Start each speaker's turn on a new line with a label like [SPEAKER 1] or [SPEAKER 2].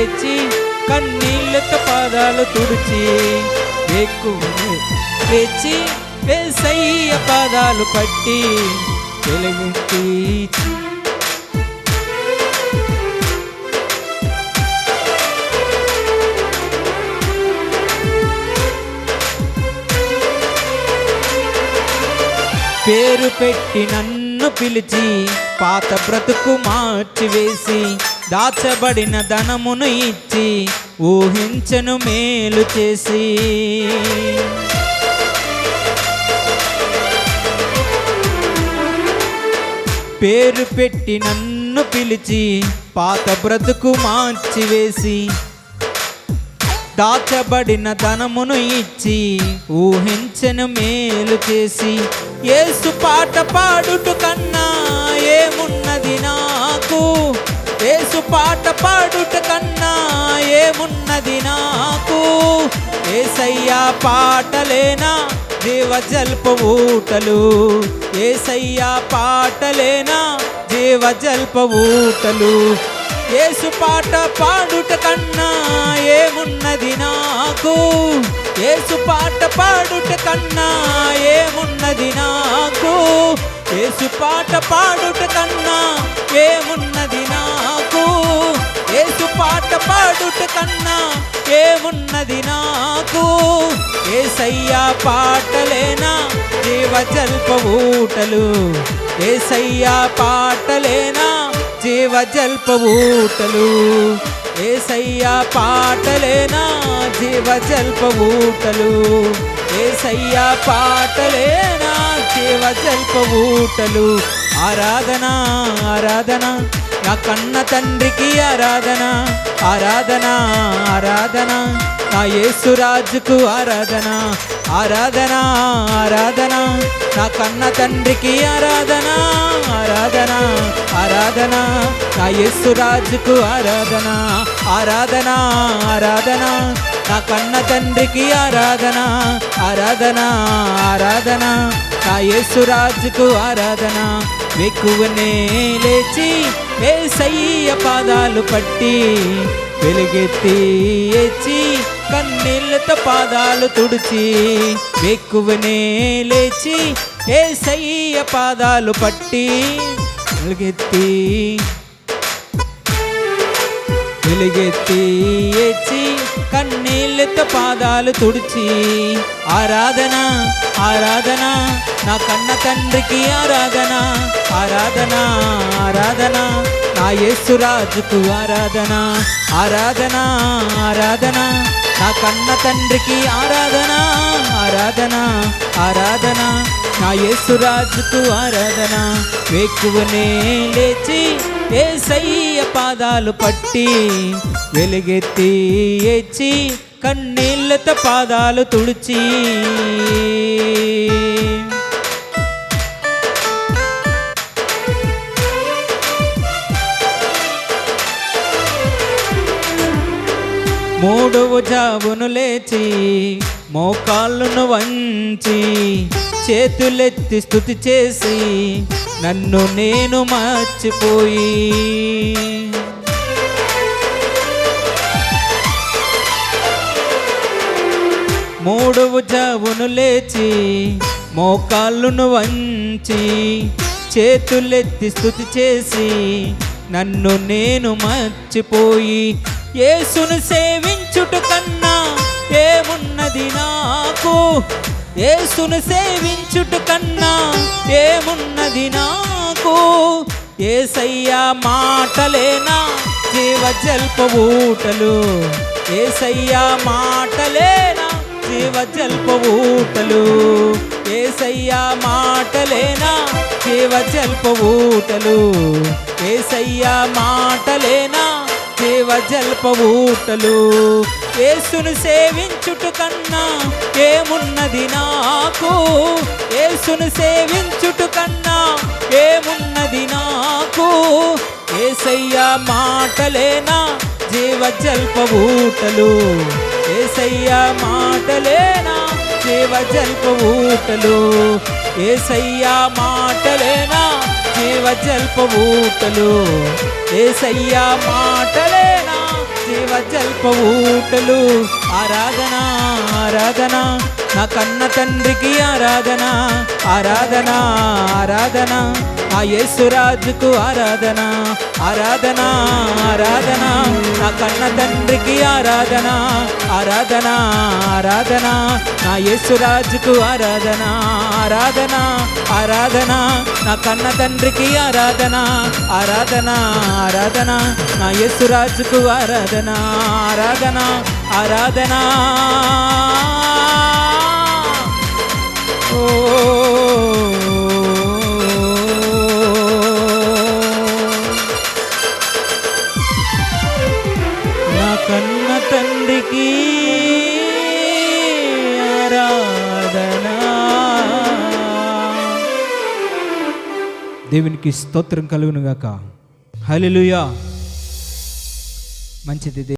[SPEAKER 1] తెచ్చి కన్నీళ్ళతో పాదాలు తుడిచి ఎక్కువనే తెచ్చి యేసయ్య పాదాలు పట్టి వెలుగెత్తి పేరు పెట్టి నన్ను పిలిచి పాత బ్రతుకు మార్చివేసి దాచబడిన ధనమును ఇచ్చి ఊహించను మేలు చేసి పేరు పెట్టి నన్ను పిలిచి పాత బ్రతుకు మార్చివేసి దాచబడిన ధనమును ఇచ్చి ఊహించను మేలు చేసి యేసు పాట పాడుట కన్నా ఏమున్నది నాకు యేసు పాట పాడుట కన్నా ఏమున్నది నాకు యేసయ్య పాటలేనా జీవజల్ప ఊటలు యేసయ్య పాటలేనా జీవజల్ప ఊటలు యేసు పాట పాడుట కన్నా ఏమున్నది నాకు యేసు పాట పాడుట కన్నా ఏమున్నది నాకు యేసు పాట పాడుట కన్నా ఏమున్నది నాకు యేసు పాట పాడుట కన్నా ఏమున్నది నాకు యేసయ్య పాటలేనా జీవజల్ప ఊటలు యేసయ్య పాటలేనా జీవజల్ప ఊటలు యేసయ్య పాటలేనా జీవజల్ప ఊటలు యేసయ్య పాటలేనా జీవజల్ప ఊటలు ఆరాధన ఆరాధన నా కన్న తండ్రికి ఆరాధన ఆరాధన ఆరాధన నా యేసురాజుకు ఆరాధన ఆరాధన ఆరాధన నా కన్న తండ్రికి ఆరాధన ఆరాధన ఆరాధన నా యేసురాజుకు ఆరాధన ఆరాధన ఆరాధన నా కన్న తండ్రికి ఆరాధన ఆరాధన ఆరాధన నా యేసురాజుకు ఆరాధన ఎక్కువనే లేచి యేసయ్య పాదాలు పట్టి వెలుగెత్తి ఎచ్చి కన్నీళ్ళతో పాదాలు తుడిచి ఎక్కువనే లేచి యేసయ్య పాదాలు పట్టి వెలుగెత్తి ఎచ్చి కన్నీళ్ళతో పాదాలు తుడిచి ఆరాధన ఆరాధన నా కన్న తండ్రికి ఆరాధన ఆరాధన ఆరాధన నా యేసురాజుకు ఆరాధన ఆరాధన ఆరాధన నా కన్న తండ్రికి ఆరాధన ఆరాధన ఆరాధన నా యేసురాజుకు ఆరాధన వేకువనే లేచి యేసయ్య పాదాలు పట్టి వెలుగెత్తి ఎచ్చి కన్నీళ్ళతో పాదాలు తుడిచి మూడవ జామున లేచి మోకాళ్ళను వంచి చేతులెత్తి స్తుతి చేసి నన్ను నేను మర్చిపోయి మూడవ జామున లేచి మోకాళ్ళను వంచి చేతులెత్తి స్తుతి చేసి నన్ను నేను మర్చిపోయి యేసును సేవించుట కన్నా ఏమున్నది నాకు యేసును సేవించుట కన్నా ఏమున్నది నాకు యేసయ్య మాటలేనా జీవజల్ప ఊటలు యేసయ్య మాటలేనా జీవజల్ప ఊటలు యేసయ్య మాటలేనా జీవజల్ప ఊటలు యేసయ్య మాటలేనా జీవజల్ప ఊటలు యేసును సేవించుట కన్నా ఏమున్నది నాకు యేసును సేవించుట కన్నా ఏమున్నది నాకు యేసయ్య మాటలేనా జీవజల్ప ఊటలు యేసయ్య మాటలేనా జీవజల్ప ఊటలు యేసయ్య మాటలేనా జీవజల్ప ఊటలు యేసయ్య మాటలేనా జీవ గొప్ప ఊటలు. ఆరాధన ఆరాధన నా కన్న తండ్రికి ఆరాధన, ఆరాధన ఆరాధన ఆ యేసురాజుకు ఆరాధన, ఆరాధన ఆరాధన నా కన్న తండ్రికి ఆరాధన, ఆరాధన ఆరాధన నా యేసురాజుకు ఆరాధన, ఆరాధన ఆరాధన నా కన్న తండ్రికి ఆరాధన, ఆరాధన ఆరాధన నా యేసురాజుకు ఆరాధన, ఆరాధన ఆరాధన. ఓ నా కన్న తండ్రికి ఆరాధన. దేవునికి స్తోత్రం కలుగును గాక. హల్లెలూయా. మంచిది.